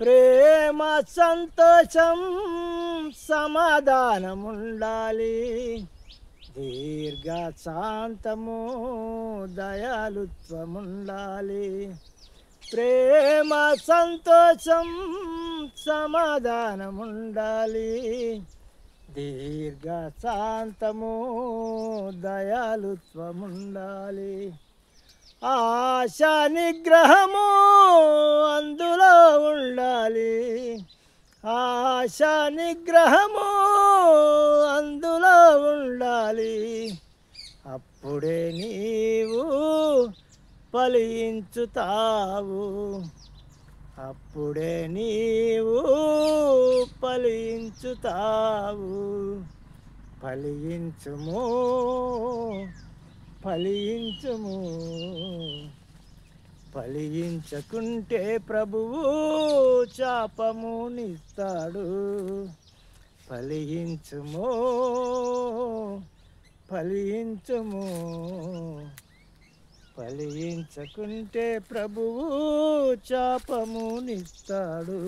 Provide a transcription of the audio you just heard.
ప్రేమ సంతోషం సమాధానముండాలి, దీర్ఘ శాంతము దయాలుత్వముండాలి. ప్రేమ సంతోషం సమాధానముండాలి, దీర్ఘ శాంతము దయాలుత్వముండాలి. ఆశ నిగ్రహము అందులో ఉండాలి, ఆశ నిగ్రహము అందులో ఉండాలి. అప్పుడే నీవు ఫలించుతావు, అప్పుడే నీవు ఫలించుతావు. ఫలించుము ఫలించుము, ఫలించకుంటే ప్రభువు శాపమునిస్తాడు. ఫలించుము ఫలించుము, ఫలించకుంటే ప్రభువు శాపమునిస్తాడు.